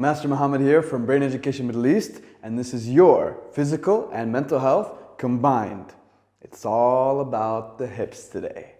Master Muhammad here from Brain Education Middle East, and this is your physical and mental health combined. It's all about the hips today.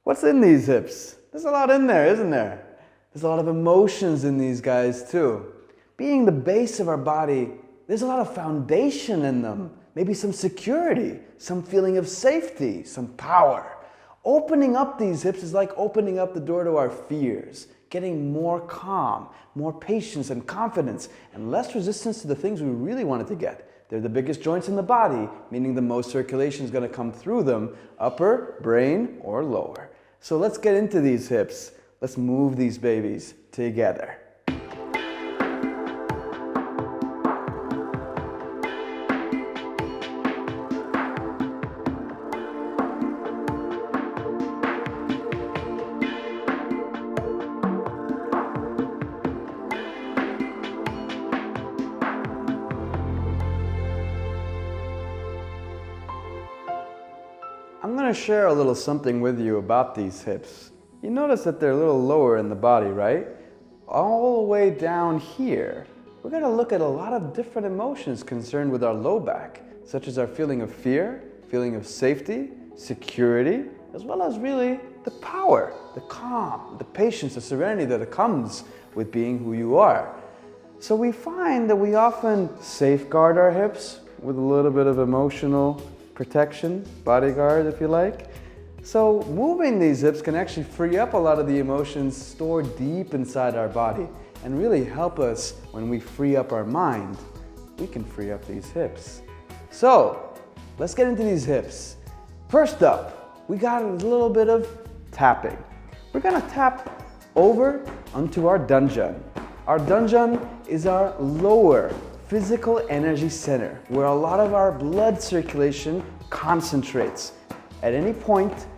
What's in these hips? There's a lot in there, isn't there? There's a lot of emotions in these guys too. Being the base of our body, there's a lot of foundation in them. Maybe some security, some feeling of safety, some power. Opening up these hips is like opening up the door to our fears, getting more calm, more patience and confidence, and less resistance to the things we really wanted to get. They're the biggest joints in the body, meaning the most circulation is going to come through them, upper, brain, or lower. So let's get into these hips. Let's move these babies together. I'm going to share a little something with you about these hips. You notice that they're a little lower in the body, right? All the way down here, we're going to look at a lot of different emotions concerned with our low back, such as our feeling of fear, feeling of safety, security, as well as really the power, the calm, the patience, the serenity that comes with being who you are. So we find that we often safeguard our hips with a little bit of emotional protection, bodyguard if you like. So moving these hips can actually free up a lot of the emotions stored deep inside our body and really help us when we free up our mind. We can free up these hips. So let's get into these hips. First up, we got a little bit of tapping. We're gonna tap over onto our danjan. Our danjan is our lower physical energy center, where a lot of our blood circulation concentrates at any point,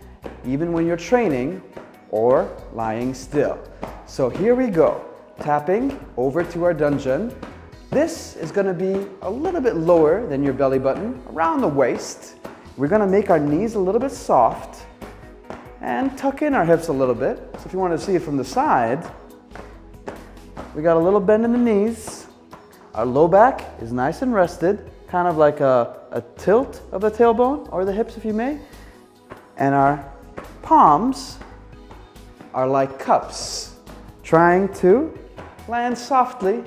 even when you're training or lying still. So here we go, tapping over to our danjan. This is going to be a little bit lower than your belly button, around the waist. We're going to make our knees a little bit soft and tuck in our hips a little bit. So if you want to see it from the side, we got a little bend in the knees. Our low back is nice and rested, kind of like a tilt of the tailbone or the hips if you may. And our palms are like cups, trying to land softly,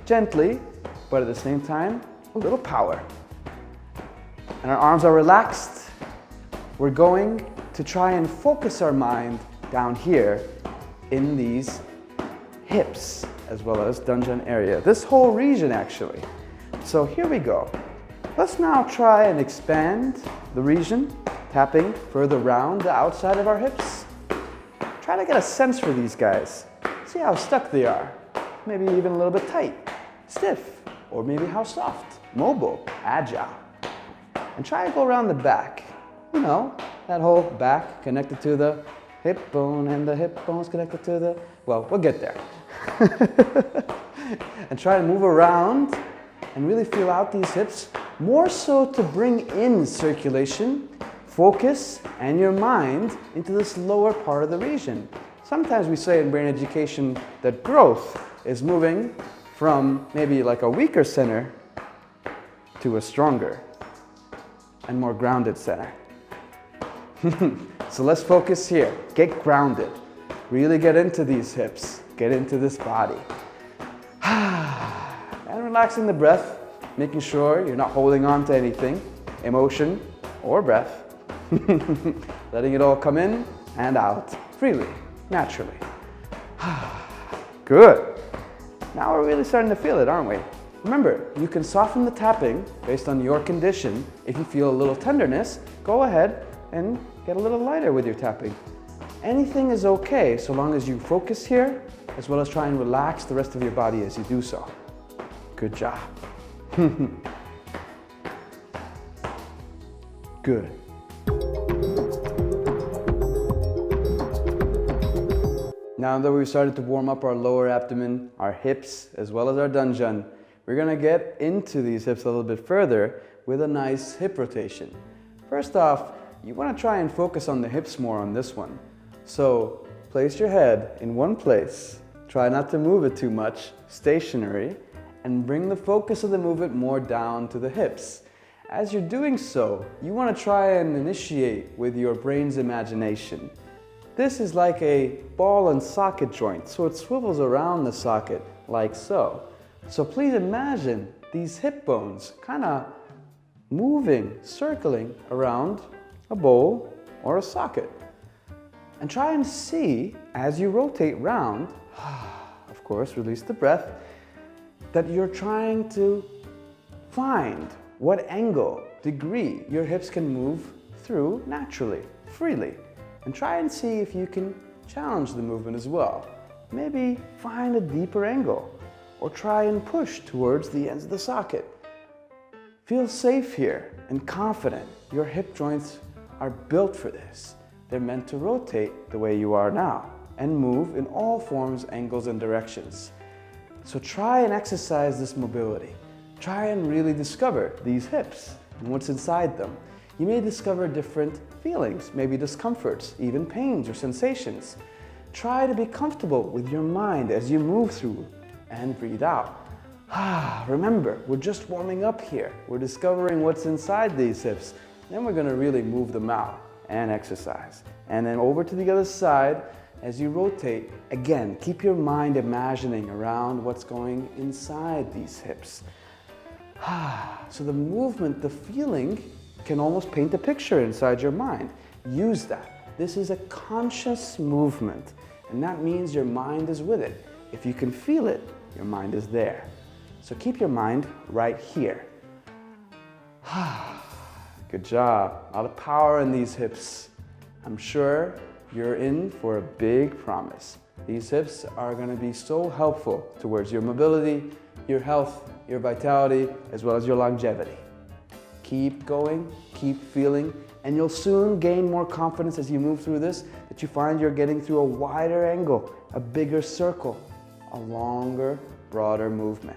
gently, but at the same time, a little power. And our arms are relaxed. We're going to try and focus our mind down here in these hips, as well as danjan area. This whole region actually. So here we go. Let's now try and expand the region, tapping further around the outside of our hips. Try to get a sense for these guys. See how stuck they are. Maybe even a little bit tight, stiff, or maybe how soft, mobile, agile. And try to go around the back. You know, that whole back connected to the hip bone and the hip bone's connected to the, well, we'll get there. And try to move around and really feel out these hips, more so to bring in circulation, focus, and your mind into this lower part of the region. Sometimes we say in brain education that growth is moving from maybe like a weaker center to a stronger and more grounded center. So let's focus here, get grounded, really get into these hips. Get into this body. And relaxing the breath, making sure you're not holding on to anything, emotion or breath. Letting it all come in and out freely, naturally. Good. Now we're really starting to feel it, aren't we? Remember, you can soften the tapping based on your condition. If you feel a little tenderness, go ahead and get a little lighter with your tapping. Anything is okay so long as you focus here, as well as try and relax the rest of your body as you do so. Good job. Good. Now that we've started to warm up our lower abdomen, our hips, as well as our danjan, we're going to get into these hips a little bit further with a nice hip rotation. First off, you want to try and focus on the hips more on this one. So place your head in one place, Try not to move it too much, stationary, and bring the focus of the movement more down to the hips. As you're doing so, you want to try and initiate with your brain's imagination. This is like a ball and socket joint, so it swivels around the socket like so. So please imagine these hip bones kind of moving, circling around a bowl or a socket. And try and see, as you rotate round, of course, release the breath, that you're trying to find what angle, degree your hips can move through naturally, freely. And try and see if you can challenge the movement as well. Maybe find a deeper angle, or try and push towards the ends of the socket. Feel safe here and confident. Your hip joints are built for this. They're meant to rotate the way you are now and move in all forms, angles, and directions. So try and exercise this mobility. Try and really discover these hips and what's inside them. You may discover different feelings, maybe discomforts, even pains or sensations. Try to be comfortable with your mind as you move through and breathe out. Remember, we're just warming up here. We're discovering what's inside these hips. Then we're going to really move them out and exercise. And then over to the other side, as you rotate, again, keep your mind imagining around what's going inside these hips. So the movement, the feeling, can almost paint a picture inside your mind. Use that. This is a conscious movement, and that means your mind is with it. If you can feel it, your mind is there. So keep your mind right here. Good job. A lot of power in these hips. I'm sure you're in for a big promise. These hips are going to be so helpful towards your mobility, your health, your vitality, as well as your longevity. Keep going, keep feeling, and you'll soon gain more confidence as you move through this, that you find you're getting through a wider angle, a bigger circle, a longer, broader movement.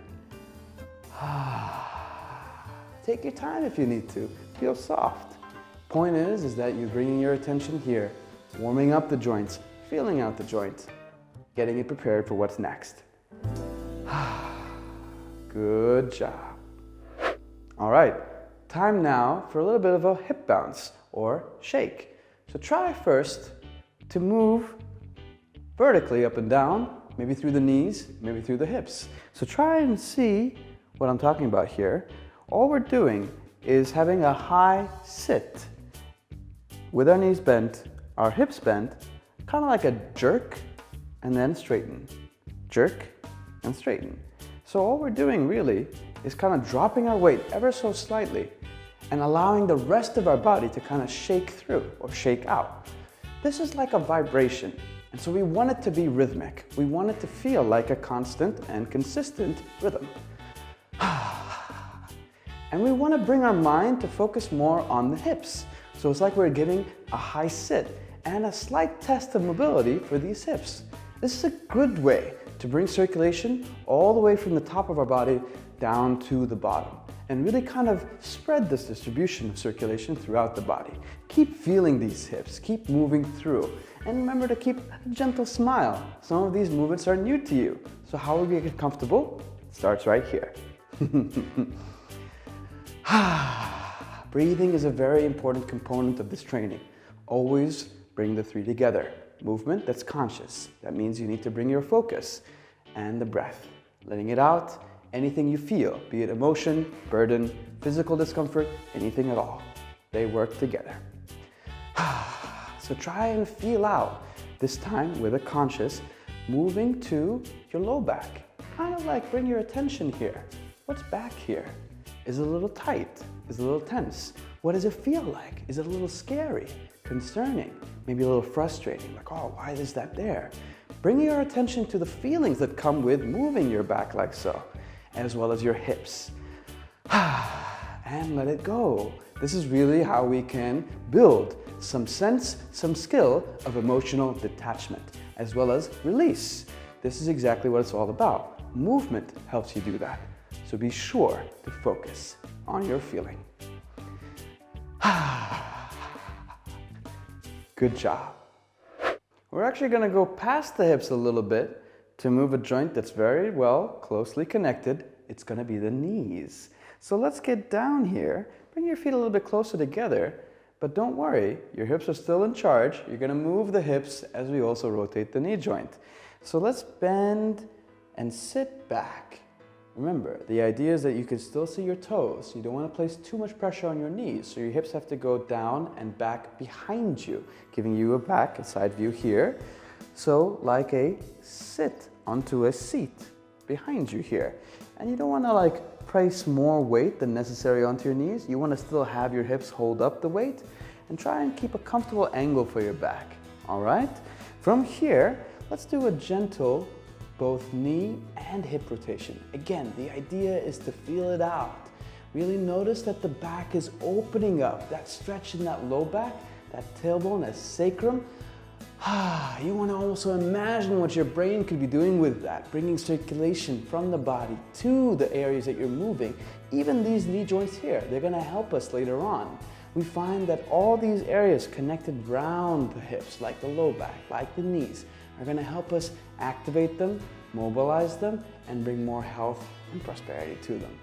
Take your time if you need to. Feel soft. Point is that you're bringing your attention here, warming up the joints, feeling out the joints, getting it prepared for what's next. Good job. All right, time now for a little bit of a hip bounce or shake. So try first to move vertically up and down, maybe through the knees, maybe through the hips. So try and see what I'm talking about here. All we're doing is having a high sit with our knees bent, our hips bent, kind of like a jerk and then straighten. Jerk and straighten. So all we're doing really is kind of dropping our weight ever so slightly and allowing the rest of our body to kind of shake through or shake out. This is like a vibration, and so we want it to be rhythmic. We want it to feel like a constant and consistent rhythm. And we want to bring our mind to focus more on the hips. So it's like we're giving a high sit and a slight test of mobility for these hips. This is a good way to bring circulation all the way from the top of our body down to the bottom and really kind of spread this distribution of circulation throughout the body. Keep feeling these hips, keep moving through, and remember to keep a gentle smile. Some of these movements are new to you, so how will we get comfortable? It starts right here. Breathing is a very important component of this training. Always bring the three together. Movement that's conscious. That means you need to bring your focus and the breath. Letting it out, anything you feel, be it emotion, burden, physical discomfort, anything at all. They work together. So try and feel out, this time with a conscious, moving to your low back. Kind of like bring your attention here. What's back here? Is it a little tight? Is it a little tense? What does it feel like? Is it a little scary, concerning, maybe a little frustrating? Like, oh, why is that there? Bring your attention to the feelings that come with moving your back like so, as well as your hips. And let it go. This is really how we can build some sense, some skill of emotional detachment, as well as release. This is exactly what it's all about. Movement helps you do that. So be sure to focus on your feeling. Good job. We're actually going to go past the hips a little bit To move a joint that's very well closely connected, it's going to be the knees. So let's get down here. Bring your feet a little bit closer together, but don't worry, your hips are still in charge. You're going to move the hips as we also rotate the knee joint. So let's bend and sit back. Remember, the idea is that you can still see your toes. You don't want to place too much pressure on your knees, so your hips have to go down and back behind you, giving you a side view here. So like a sit onto a seat behind you here. And you don't want to place more weight than necessary onto your knees. You want to still have your hips hold up the weight and try and keep a comfortable angle for your back. All right? From here, let's do a gentle both knee and hip rotation. Again, the idea is to feel it out. Really notice that the back is opening up, that stretch in that low back, that tailbone, that sacrum. You want to also imagine what your brain could be doing with that, bringing circulation from the body to the areas that you're moving. Even these knee joints here, they're going to help us later on. We find that all these areas connected around the hips, like the low back, like the knees, are going to help us activate them, mobilize them, and bring more health and prosperity to them.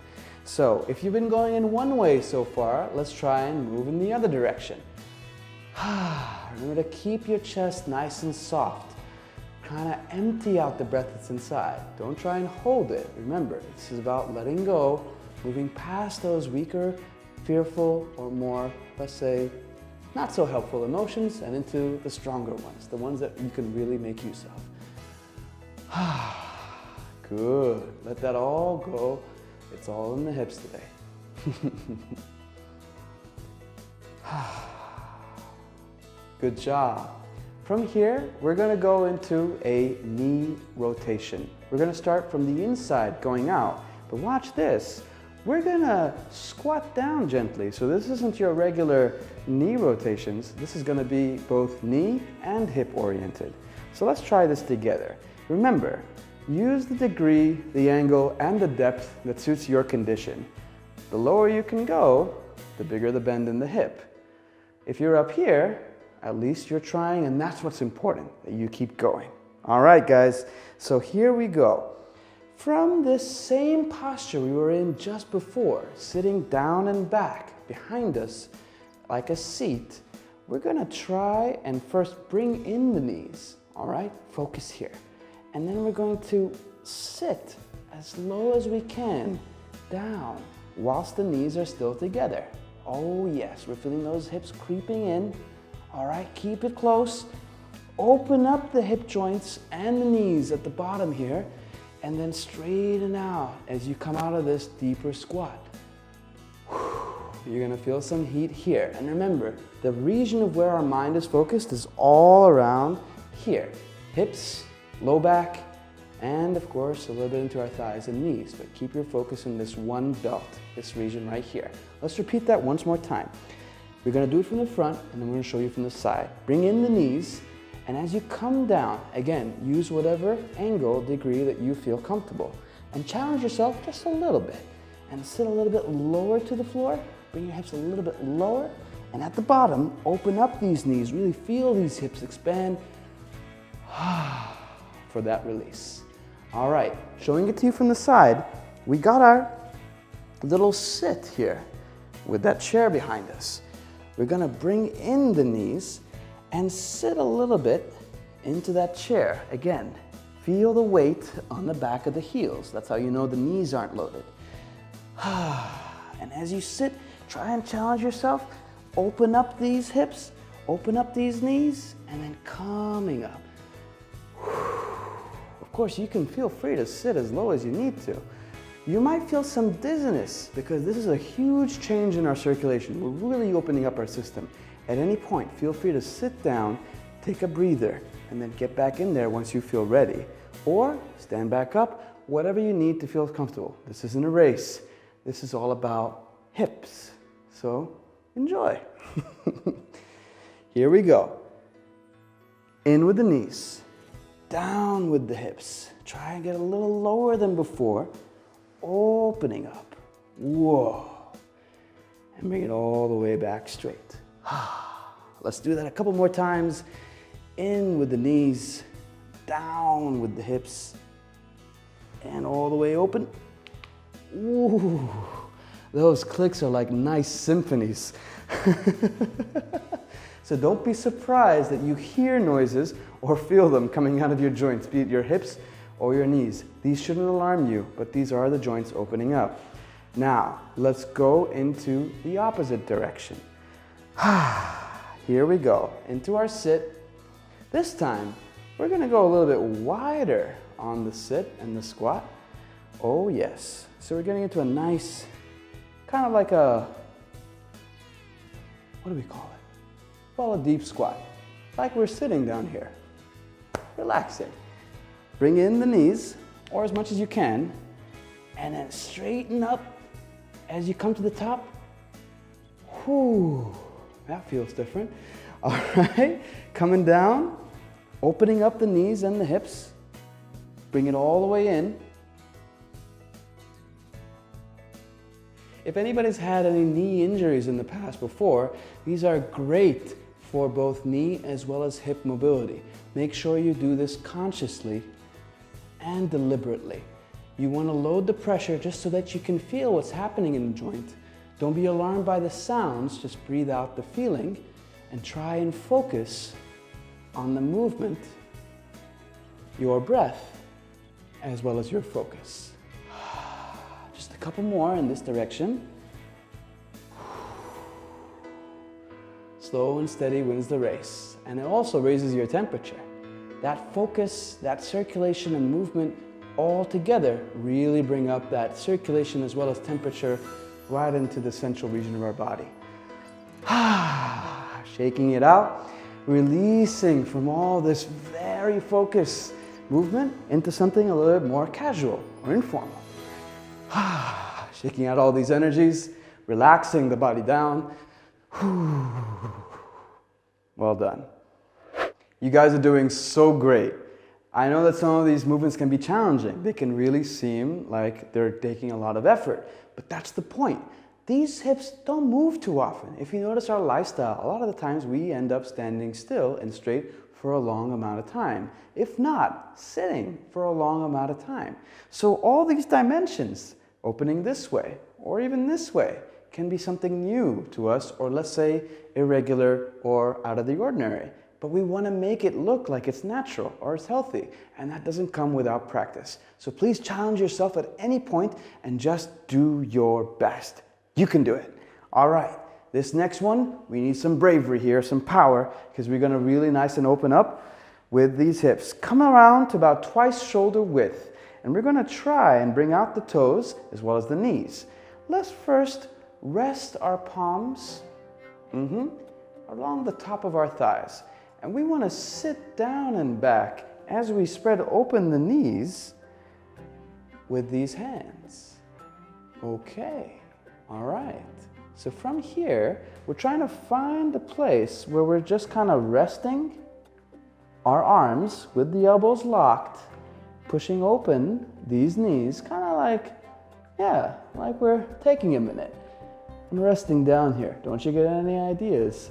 So if you've been going in one way so far, let's try and move in the other direction. Remember to keep your chest nice and soft. Kind of empty out the breath that's inside. Don't try and hold it. Remember, this is about letting go, moving past those weaker, fearful, or more, let's say, not so helpful emotions and into the stronger ones, the ones that you can really make use of. Good. Let that all go. It's all in the hips today. Good job. From here, we're going to go into a knee rotation. We're going to start from the inside going out, but watch this. We're going to squat down gently. So this isn't your regular knee rotations. This is going to be both knee and hip oriented. So let's try this together. Remember, use the degree, the angle, and the depth that suits your condition. The lower you can go, the bigger the bend in the hip. If you're up here, at least you're trying, and that's what's important, that you keep going. All right, guys, so here we go. From this same posture we were in just before, sitting down and back behind us like a seat, we're gonna try and first bring in the knees, all right? Focus here. And then we're going to sit as low as we can down whilst the knees are still together. Oh yes, we're feeling those hips creeping in. All right, keep it close. Open up the hip joints and the knees at the bottom here, and then straighten out as you come out of this deeper squat. You're gonna feel some heat here. And remember, the region of where our mind is focused is all around here. Hips, low back, and of course, a little bit into our thighs and knees. But keep your focus in this one belt, this region right here. Let's repeat that once more time. We're going to do it from the front, and then we're going to show you from the side. Bring in the knees, and as you come down, again, use whatever angle, degree that you feel comfortable. And challenge yourself just a little bit. And sit a little bit lower to the floor. Bring your hips a little bit lower. And at the bottom, open up these knees. Really feel these hips expand for that release. All right, showing it to you from the side, we got our little sit here with that chair behind us. We're gonna bring in the knees and sit a little bit into that chair. Again, feel the weight on the back of the heels. That's how you know the knees aren't loaded. And as you sit, try and challenge yourself. Open up these hips, open up these knees, and then coming up. Of course, you can feel free to sit as low as you need to. You might feel some dizziness because this is a huge change in our circulation. We're really opening up our system. At any point, feel free to sit down, take a breather, and then get back in there once you feel ready. Or stand back up, whatever you need to feel comfortable. This isn't a race. This is all about hips. So enjoy. Here we go. In with the knees, down with the hips. Try and get a little lower than before. Opening up. Whoa. And bring it all the way back straight. Let's do that a couple more times. In with the knees, down with the hips, and all the way open. Ooh, those clicks are like nice symphonies. So don't be surprised that you hear noises or feel them coming out of your joints, be it your hips or your knees. These shouldn't alarm you, but these are the joints opening up. Now, let's go into the opposite direction. Here we go, into our sit. This time, we're gonna go a little bit wider on the sit and the squat. Oh yes, so we're getting into a nice, kind of like a, what do we call it? Well, a deep squat, like we're sitting down here, relaxing. Bring in the knees, or as much as you can, and then straighten up as you come to the top. Whew, that feels different. All right, coming down, opening up the knees and the hips, bring it all the way in. If anybody's had any knee injuries in the past before, these are great for both knee as well as hip mobility. Make sure you do this consciously and deliberately. You want to load the pressure just so that you can feel what's happening in the joint. Don't be alarmed by the sounds, just breathe out the feeling and try and focus on the movement, your breath, as well as your focus. Just a couple more in this direction. Slow and steady wins the race, and it also raises your temperature. That focus, that circulation and movement all together really bring up that circulation as well as temperature right into the central region of our body. Shaking it out, releasing from all this very focused movement into something a little bit more casual or informal. Shaking out all these energies, relaxing the body down. Well done. You guys are doing so great. I know that some of these movements can be challenging. They can really seem like they're taking a lot of effort, but that's the point. These hips don't move too often. If you notice our lifestyle, a lot of the times we end up standing still and straight for a long amount of time. If not, sitting for a long amount of time. So all these dimensions, opening this way or even this way, can be something new to us, or let's say irregular or out of the ordinary. But we want to make it look like it's natural or it's healthy, and that doesn't come without practice. So please challenge yourself at any point and just do your best. You can do it. All right, this next one, we need some bravery here, some power, because we're going to really nice and open up with these hips. Come around to about twice shoulder width, and we're going to try and bring out the toes as well as the knees. Let's first rest our palms along the top of our thighs. And we want to sit down and back as we spread open the knees with these hands. Okay, all right. So from here, we're trying to find the place where we're just kind of resting our arms with the elbows locked, pushing open these knees, kind of like, yeah, like we're taking a minute and resting down here. Don't you get any ideas?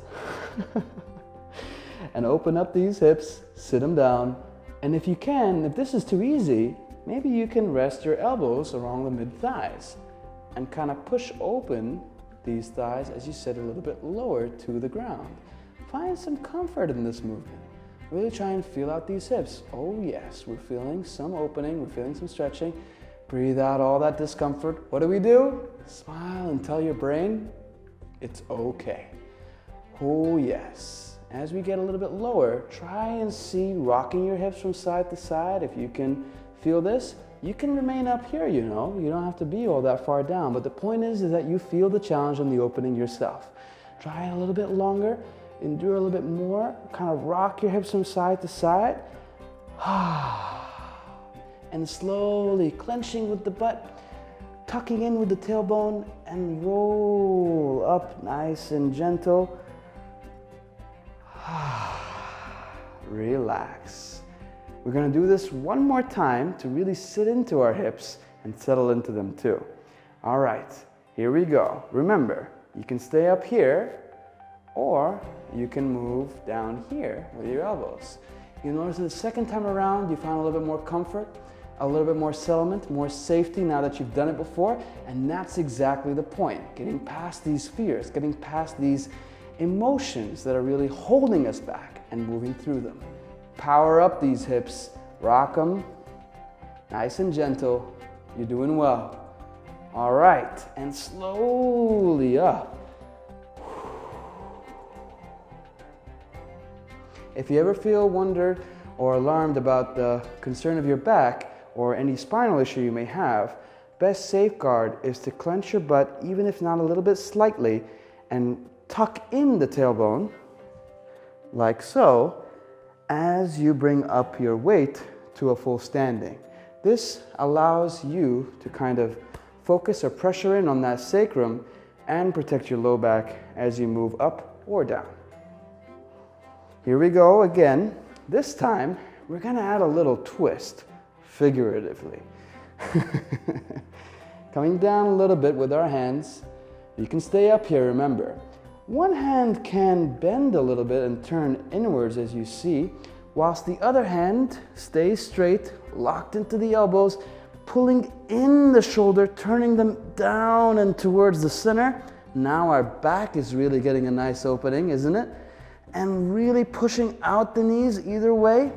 And open up these hips, sit them down, and if you can, if this is too easy, maybe you can rest your elbows along the mid-thighs and kind of push open these thighs as you sit a little bit lower to the ground. Find some comfort in this movement. Really try and feel out these hips. Oh yes, we're feeling some opening, we're feeling some stretching. Breathe out all that discomfort. What do? Smile and tell your brain, it's okay. Oh yes. As we get a little bit lower, try and see rocking your hips from side to side. If you can feel this, you can remain up here, you know. You don't have to be all that far down. But the point is that you feel the challenge in the opening yourself. Try it a little bit longer, endure a little bit more, kind of rock your hips from side to side. And slowly clenching with the butt, tucking in with the tailbone, and roll up nice and gentle. Relax. We're going to do this one more time to really sit into our hips and settle into them too. All right, here we go. Remember, you can stay up here or you can move down here with your elbows. You notice that the second time around you found a little bit more comfort. a little bit more settlement, more safety now that you've done it before. And that's exactly the point. Getting past these fears, getting past these emotions that are really holding us back and moving through them. Power up these hips, rock them, nice and gentle. You're doing well. All right, and slowly up. If you ever feel wondered or alarmed about the concern of your back or any spinal issue you may have, best safeguard is to clench your butt, even if not a little bit slightly, and tuck in the tailbone, like so, as you bring up your weight to a full standing. This allows you to kind of focus or pressure in on that sacrum and protect your low back as you move up or down. Here we go again. This time, we're gonna add a little twist, figuratively. Coming down a little bit with our hands. You can stay up here, remember. One hand can bend a little bit and turn inwards as you see, whilst the other hand stays straight, locked into the elbows, pulling in the shoulder, turning them down and towards the center. Now our back is really getting a nice opening, isn't it? And really pushing out the knees either way.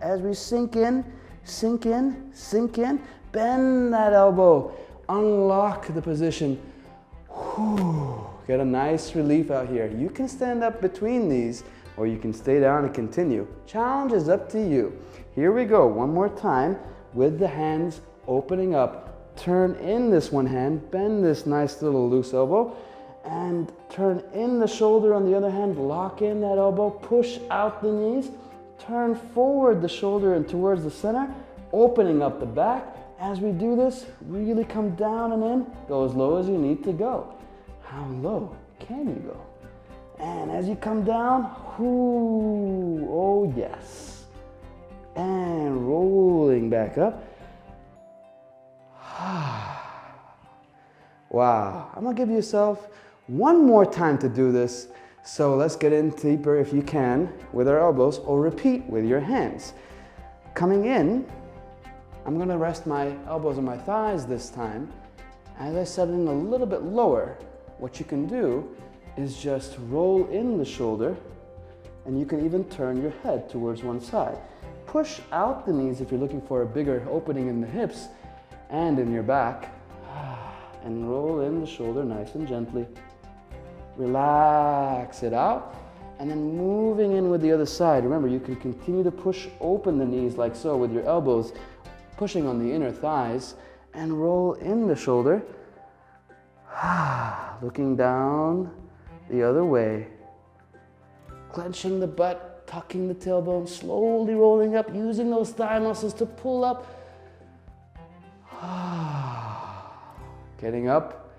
As we sink in, sink in, sink in, bend that elbow, unlock the position. Whew. Get a nice relief out here. You can stand up between these or you can stay down and continue. Challenge is up to you. Here we go, one more time with the hands opening up. Turn in this one hand, bend this nice little loose elbow, and turn in the shoulder on the other hand, lock in that elbow, push out the knees, turn forward the shoulder and towards the center, opening up the back. As we do this, really come down and in, go as low as you need to go. How low can you go? And as you come down, ooh, oh yes. And rolling back up. Wow, I'm gonna give yourself one more time to do this. So let's get in deeper if you can with our elbows, or repeat with your hands. Coming in, I'm gonna rest my elbows on my thighs this time. As I set in a little bit lower, what you can do is just roll in the shoulder, and you can even turn your head towards one side. Push out the knees if you're looking for a bigger opening in the hips and in your back. And roll in the shoulder nice and gently. Relax it out, and then moving in with the other side. Remember, you can continue to push open the knees like so with your elbows, pushing on the inner thighs, and roll in the shoulder. Looking down the other way. Clenching the butt, tucking the tailbone, slowly rolling up, using those thigh muscles to pull up. Getting up,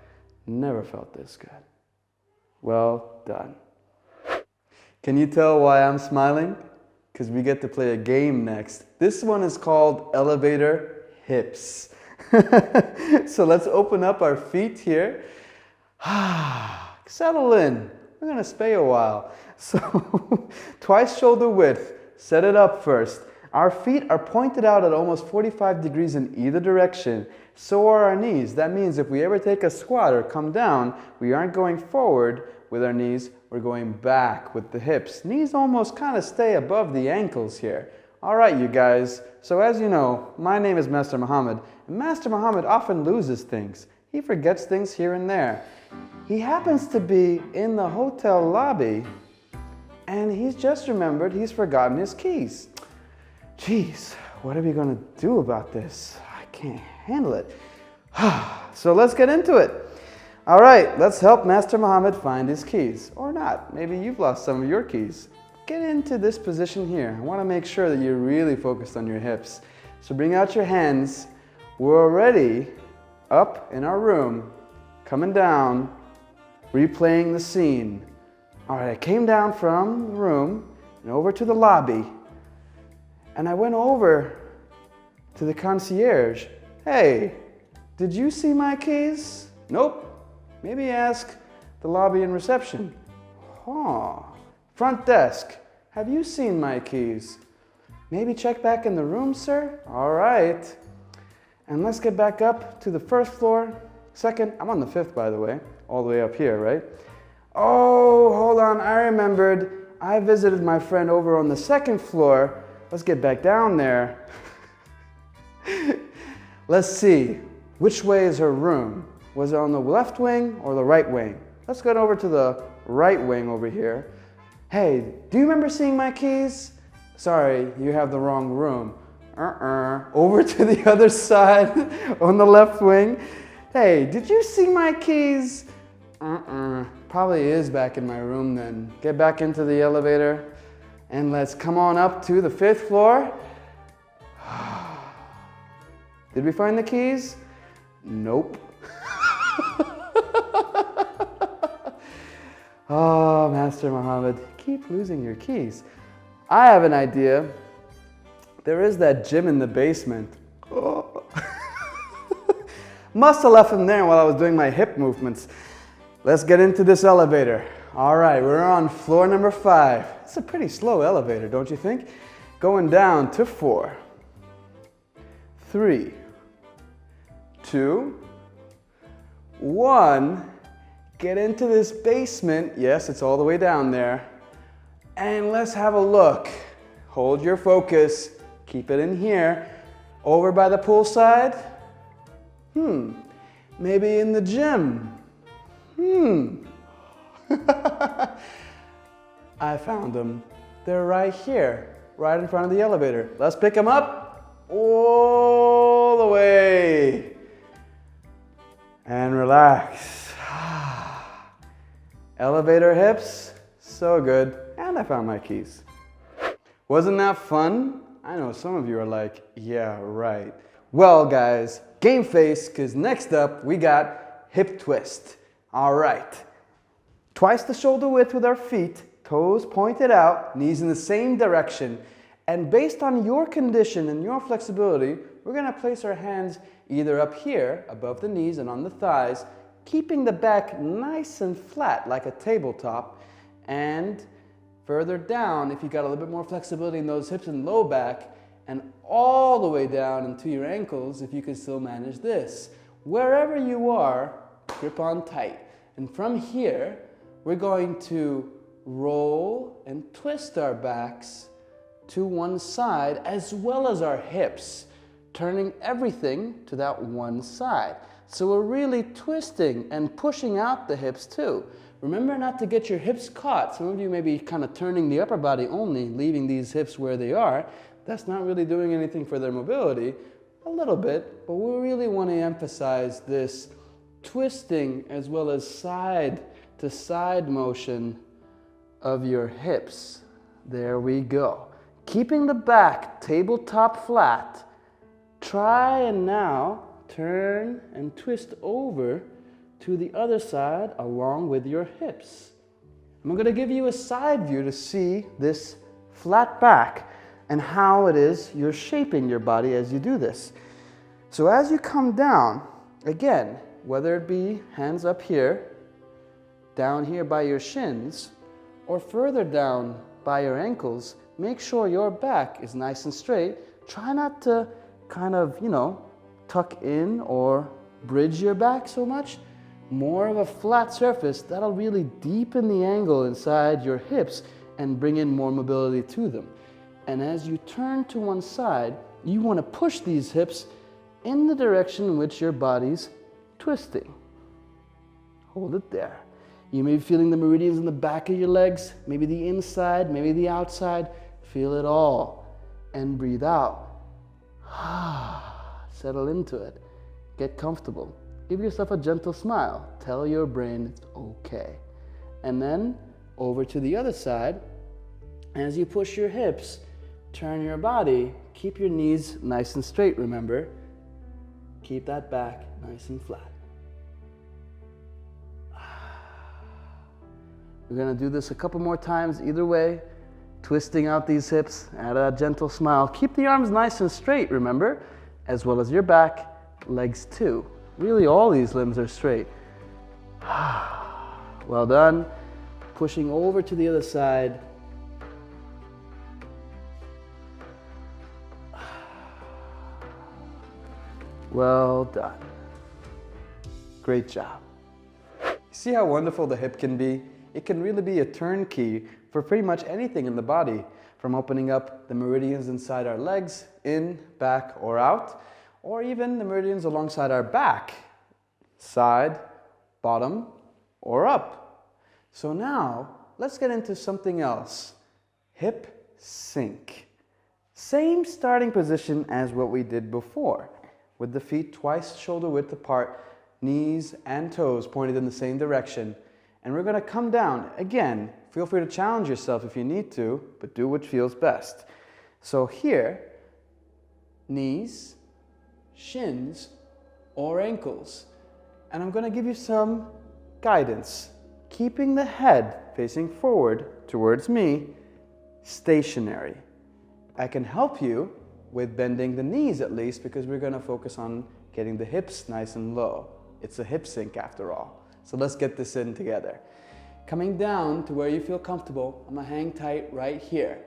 never felt this good. Well done. Can you tell why I'm smiling? Because we get to play a game next. This one is called Elevator Hips. So let's open up our feet here. Settle in. We're gonna stay a while. So twice shoulder width. Set it up first. Our feet are pointed out at almost 45 degrees in either direction. So are our knees. That means if we ever take a squat or come down, we aren't going forward with our knees, we're going back with the hips. Knees almost kind of stay above the ankles here. All right, you guys. So as you know, my name is Master Muhammad, and Master Muhammad often loses things. He forgets things here and there. He happens to be in the hotel lobby, and he's just remembered he's forgotten his keys. Jeez, what are we gonna do about this? I can't handle it. So let's get into it. All right, let's help Master Muhammad find his keys. Or not, maybe you've lost some of your keys. Get into this position here. I wanna make sure that you're really focused on your hips. So bring out your hands. We're already up in our room, coming down, replaying the scene. All right, I came down from the room and over to the lobby, and I went over to the concierge. Hey, did you see my keys? Nope. Maybe ask the lobby and reception. Front desk, have you seen my keys? Maybe check back in the room, sir? All right. And let's get back up to the first floor. Second, I'm on the 5th, by the way, all the way up here, right? Oh, hold on, I remembered. I visited my friend over on the 2nd floor. Let's get back down there. Let's see, which way is her room? Was it on the left wing or the right wing? Let's go over to the right wing over here. Hey, do you remember seeing my keys? Sorry, you have the wrong room. Over to the other side on the left wing. Hey, did you see my keys? Probably is back in my room then. Get back into the elevator and let's come on up to the 5th floor. Did we find the keys? Nope. Oh, Master Muhammad, keep losing your keys. I have an idea. There is that gym in the basement. Oh. Must have left him there while I was doing my hip movements. Let's get into this elevator. All right, we're on floor number 5. It's a pretty slow elevator, don't you think? Going down to 4, 3, 2, 1. Get into this basement. Yes, it's all the way down there. And let's have a look. Hold your focus. Keep it in here. Over by the poolside? Maybe in the gym? I found them. They're right here, right in front of the elevator. Let's pick them up all the way. And relax. Elevator hips, so good. And I found my keys. Wasn't that fun? I know some of you are like, yeah, right. Well, guys, game face, because next up we got hip twist. All right. Twice the shoulder width with our feet, toes pointed out, knees in the same direction. And based on your condition and your flexibility, we're going to place our hands either up here, above the knees and on the thighs, keeping the back nice and flat like a tabletop, and further down, if you got a little bit more flexibility in those hips and low back, and all the way down into your ankles if you can still manage this. Wherever you are, grip on tight. And from here, we're going to roll and twist our backs to one side as well as our hips, turning everything to that one side. So we're really twisting and pushing out the hips too. Remember not to get your hips caught. Some of you may be kind of turning the upper body only, leaving these hips where they are. That's not really doing anything for their mobility. A little bit, but we really want to emphasize this twisting as well as side to side motion of your hips. There we go. Keeping the back tabletop flat. Try and now turn and twist over to the other side along with your hips. I'm going to give you a side view to see this flat back and how it is you're shaping your body as you do this. So as you come down, again, whether it be hands up here, down here by your shins, or further down by your ankles, make sure your back is nice and straight. Try not to kind of, tuck in or bridge your back so much. More of a flat surface, that'll really deepen the angle inside your hips and bring in more mobility to them. And as you turn to one side, you want to push these hips in the direction in which your body's twisting. Hold it there. You may be feeling the meridians in the back of your legs, maybe the inside, maybe the outside. Feel it all and breathe out. Settle into it. Get comfortable. Give yourself a gentle smile. Tell your brain it's okay. And then over to the other side. As you push your hips, turn your body. Keep your knees nice and straight, remember. Keep that back nice and flat. We're going to do this a couple more times either way. Twisting out these hips, add a gentle smile. Keep the arms nice and straight, remember, as well as your back, legs too. Really, all these limbs are straight. Well done. Pushing over to the other side. Well done. Great job. See how wonderful the hip can be? It can really be a turnkey for pretty much anything in the body, from opening up the meridians inside our legs, in, back, or out, or even the meridians alongside our back, side, bottom, or up. So now, let's get into something else. Hip sink. Same starting position as what we did before, with the feet twice shoulder width apart, knees and toes pointed in the same direction. And we're going to come down. Again, feel free to challenge yourself if you need to, but do what feels best. So here, knees, shins, or ankles. And I'm going to give you some guidance. Keeping the head facing forward towards me, stationary. I can help you with bending the knees at least, because we're going to focus on getting the hips nice and low. It's a hip sink after all. So let's get this in together. Coming down to where you feel comfortable, I'm going to hang tight right here.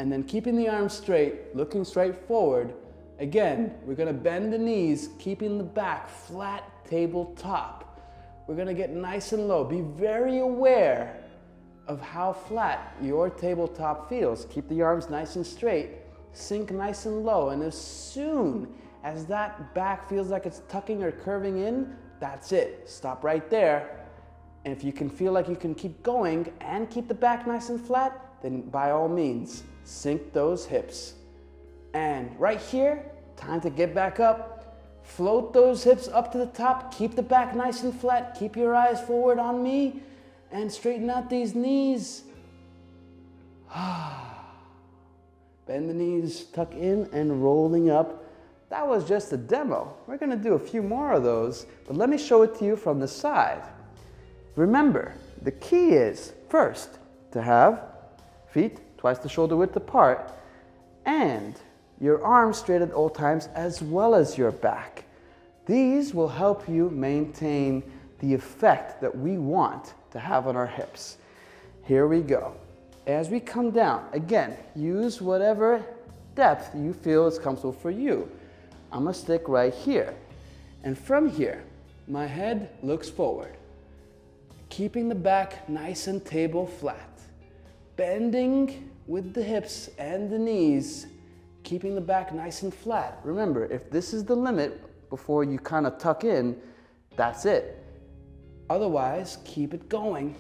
And then keeping the arms straight, looking straight forward. Again, we're going to bend the knees, keeping the back flat, tabletop. We're going to get nice and low. Be very aware of how flat your tabletop feels. Keep the arms nice and straight, sink nice and low, and as soon as that back feels like it's tucking or curving in, that's it. Stop right there. And if you can feel like you can keep going and keep the back nice and flat, then by all means, sink those hips. And right here, time to get back up. Float those hips up to the top. Keep the back nice and flat. Keep your eyes forward on me. And straighten out these knees. Bend the knees, tuck in and rolling up. That was just a demo. We're going to do a few more of those, but let me show it to you from the side. Remember, the key is first to have feet twice the shoulder width apart and your arms straight at all times, as well as your back. These will help you maintain the effect that we want to have on our hips. Here we go. As we come down, again, use whatever depth you feel is comfortable for you. I'm gonna stick right here. And from here, my head looks forward, keeping the back nice and table flat, bending with the hips and the knees, keeping the back nice and flat. Remember, if this is the limit before you kind of tuck in, that's it. Otherwise, keep it going.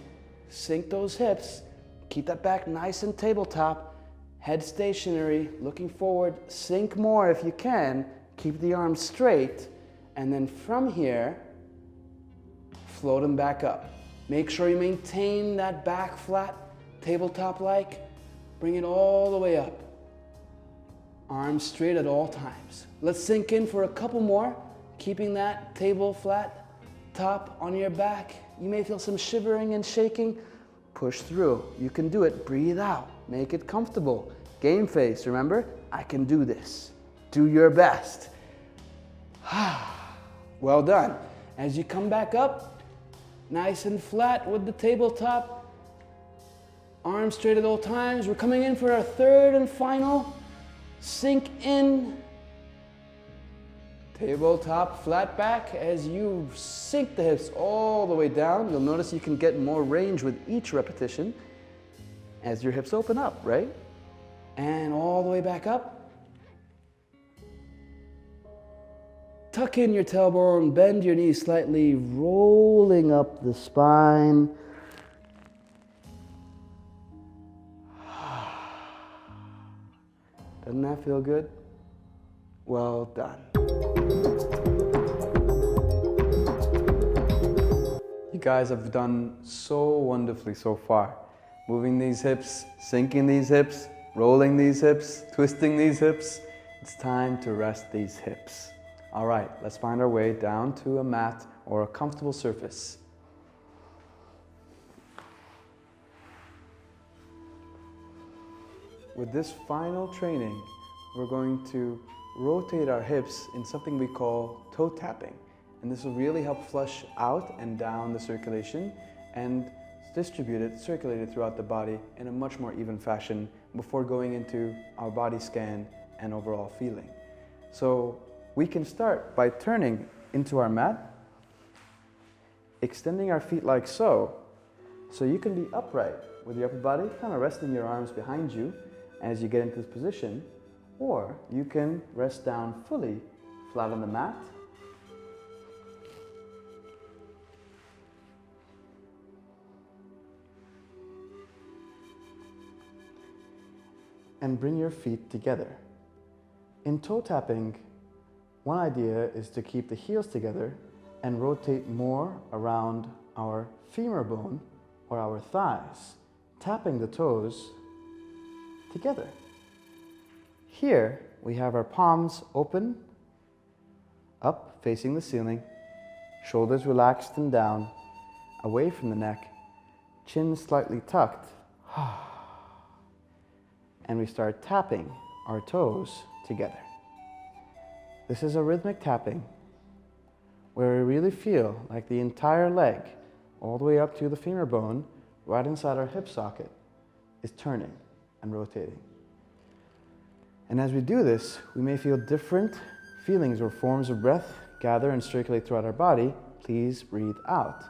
Sink those hips, keep that back nice and tabletop, head stationary, looking forward, sink more if you can, keep the arms straight, and then from here, float them back up. Make sure you maintain that back flat, tabletop-like. Bring it all the way up. Arms straight at all times. Let's sink in for a couple more, keeping that table flat, top on your back. You may feel some shivering and shaking. Push through. You can do it. Breathe out. Make it comfortable. Game face, remember? I can do this. Do your best. Well done. As you come back up, nice and flat with the tabletop, arms straight at all times. We're coming in for our third and final. Sink in, tabletop, flat back. As you sink the hips all the way down, you'll notice you can get more range with each repetition as your hips open up, right? And all the way back up. Tuck in your tailbone, bend your knees slightly, rolling up the spine. Doesn't that feel good? Well done. You guys have done so wonderfully so far. Moving these hips, sinking these hips, rolling these hips, twisting these hips. It's time to rest these hips. All right, let's find our way down to a mat or a comfortable surface. With this final training, we're going to rotate our hips in something we call toe tapping. And this will really help flush out and down the circulation and circulate it throughout the body in a much more even fashion before going into our body scan and overall feeling. So we can start by turning into our mat, extending our feet like so. So you can be upright with your upper body, kind of resting your arms behind you as you get into this position, or you can rest down fully flat on the mat. And bring your feet together. In toe tapping, one idea is to keep the heels together and rotate more around our femur bone or our thighs, tapping the toes together. Here we have our palms open, up facing the ceiling, shoulders relaxed and down, away from the neck, chin slightly tucked. And we start tapping our toes together. This is a rhythmic tapping where we really feel like the entire leg, all the way up to the femur bone, right inside our hip socket, is turning and rotating. And as we do this, we may feel different feelings or forms of breath gather and circulate throughout our body. Please breathe out.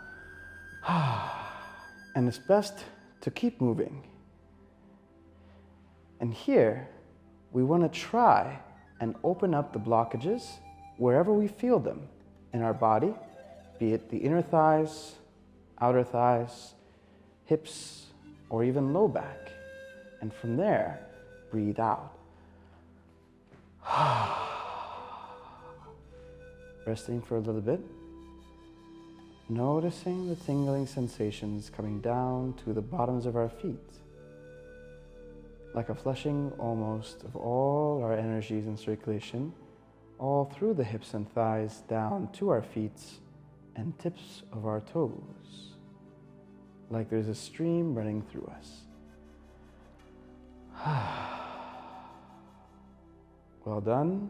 And it's best to keep moving. And here, we want to try and open up the blockages wherever we feel them in our body, be it the inner thighs, outer thighs, hips, or even low back. And from there, breathe out. Resting for a little bit. Noticing the tingling sensations coming down to the bottoms of our feet. Like a flushing almost of all our energies in circulation, all through the hips and thighs down to our feet and tips of our toes. Like there's a stream running through us. Well done.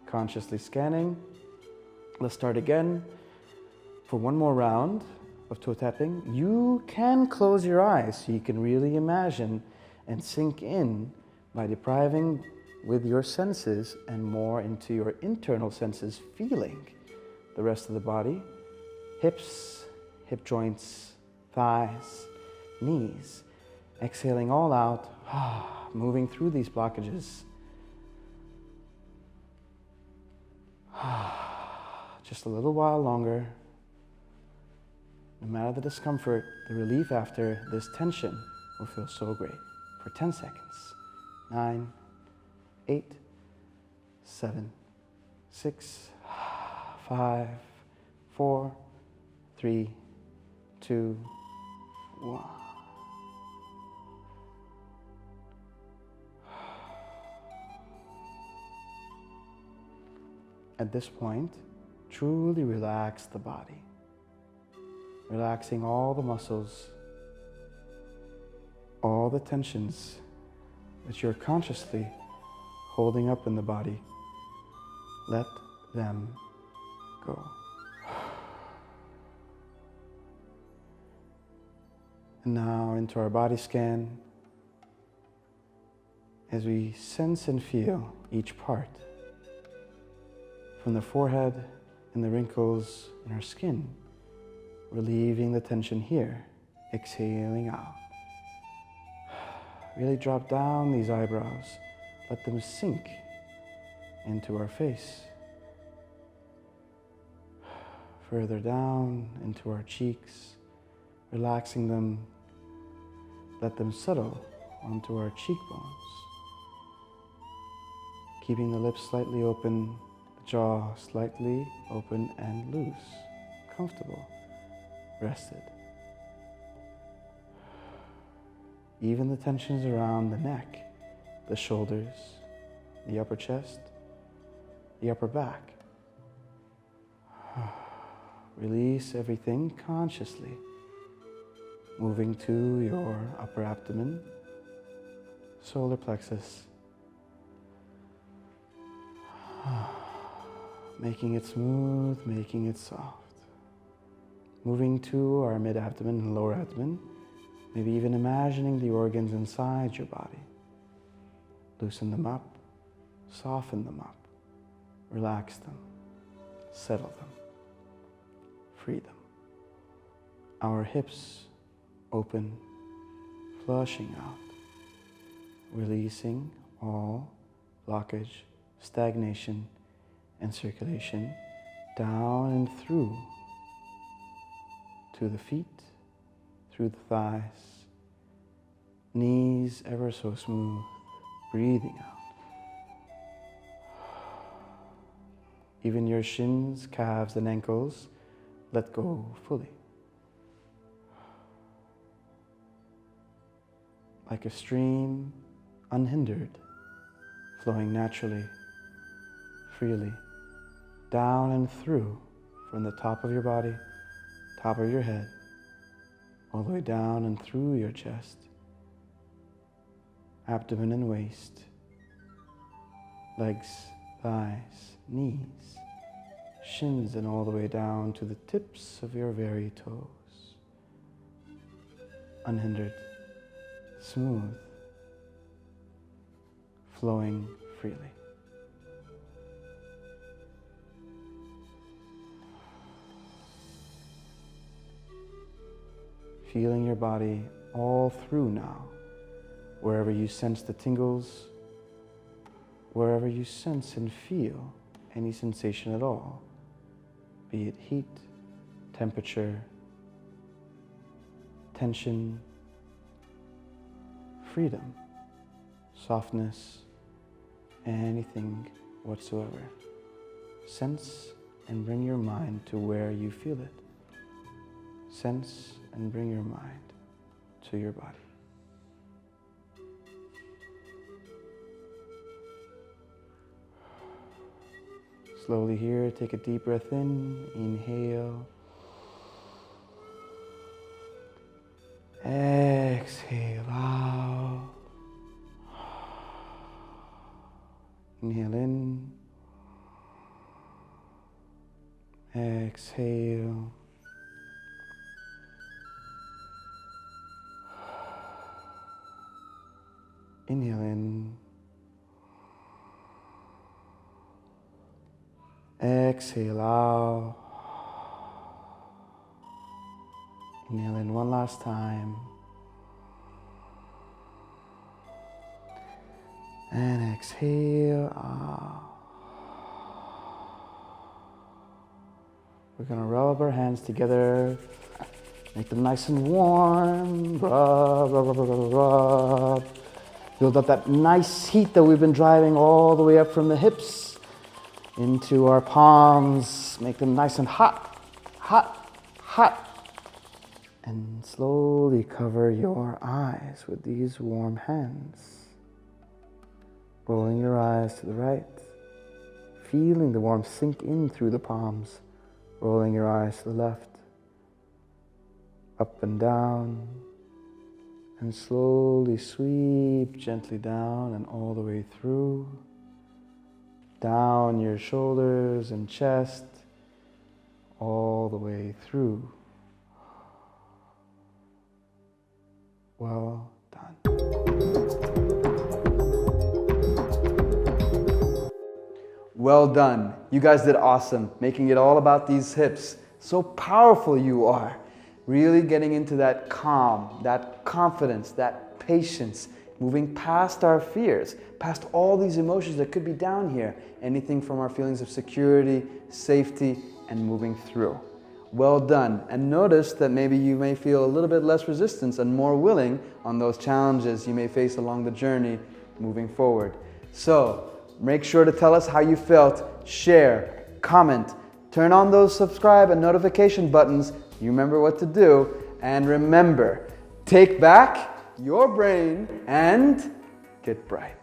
Consciously scanning. Let's start again for one more round of toe tapping. You can close your eyes so you can really imagine and sink in by depriving with your senses and more into your internal senses, feeling the rest of the body, hips, hip joints, thighs, knees, exhaling all out, moving through these blockages. Just a little while longer. No matter the discomfort, the relief after this tension will feel so great. For 10 seconds. 9, 8, 7, 6, 5, 4, 3, 2, 1. At this point, truly relax the body. Relaxing all the muscles, all the tensions that you're consciously holding up in the body. Let them go. And now into our body scan as we sense and feel each part. From the forehead and the wrinkles in our skin, relieving the tension here, exhaling out. Really drop down these eyebrows. Let them sink into our face. Further down into our cheeks, relaxing them. Let them settle onto our cheekbones. Keeping the lips slightly open, the jaw slightly open and loose, comfortable, rested. Even the tensions around the neck, the shoulders, the upper chest, the upper back. Release everything consciously, moving to your upper abdomen, solar plexus, making it smooth, making it soft. Moving to our mid-abdomen and lower abdomen, maybe even imagining the organs inside your body. Loosen them up, soften them up. relax them, settle them, free them. Our hips open, flushing out, releasing all blockage, stagnation, and circulation down and through to the feet, through the thighs, knees ever so smooth, breathing out. Even your shins, calves, and ankles, let go fully. Like a stream, unhindered, flowing naturally, freely, down and through from the top of your body, top of your head, all the way down and through your chest, abdomen and waist, legs, thighs, knees, shins, and all the way down to the tips of your very toes. Unhindered, smooth, flowing freely. Feeling your body all through now, wherever you sense the tingles, wherever you sense and feel any sensation at all, be it heat, temperature, tension, freedom, softness, anything whatsoever. Sense and bring your mind to where you feel it. Sense and bring your mind to your body. Slowly here, take a deep breath in, inhale. Exhale out. Inhale in. Exhale. Inhale in. Exhale out. Inhale in one last time. And exhale out. We're going to rub our hands together. Make them nice and warm. Rub, rub, rub, rub, rub, rub. Build up that nice heat that we've been driving all the way up from the hips into our palms. Make them nice and hot, hot, hot. And slowly cover your eyes with these warm hands. Rolling your eyes to the right. Feeling the warmth sink in through the palms. Rolling your eyes to the left. Up and down. And slowly sweep gently down and all the way through. Down your shoulders and chest. All the way through. Well done. Well done. You guys did awesome, making it all about these hips. So powerful you are. Really getting into that calm, that confidence, that patience, moving past our fears, past all these emotions that could be down here. Anything from our feelings of security, safety, and moving through. Well done. And notice that maybe you may feel a little bit less resistance and more willing on those challenges you may face along the journey moving forward. So make sure to tell us how you felt, share, comment, turn on those subscribe and notification buttons. You remember what to do. And remember, take back your brain and get bright.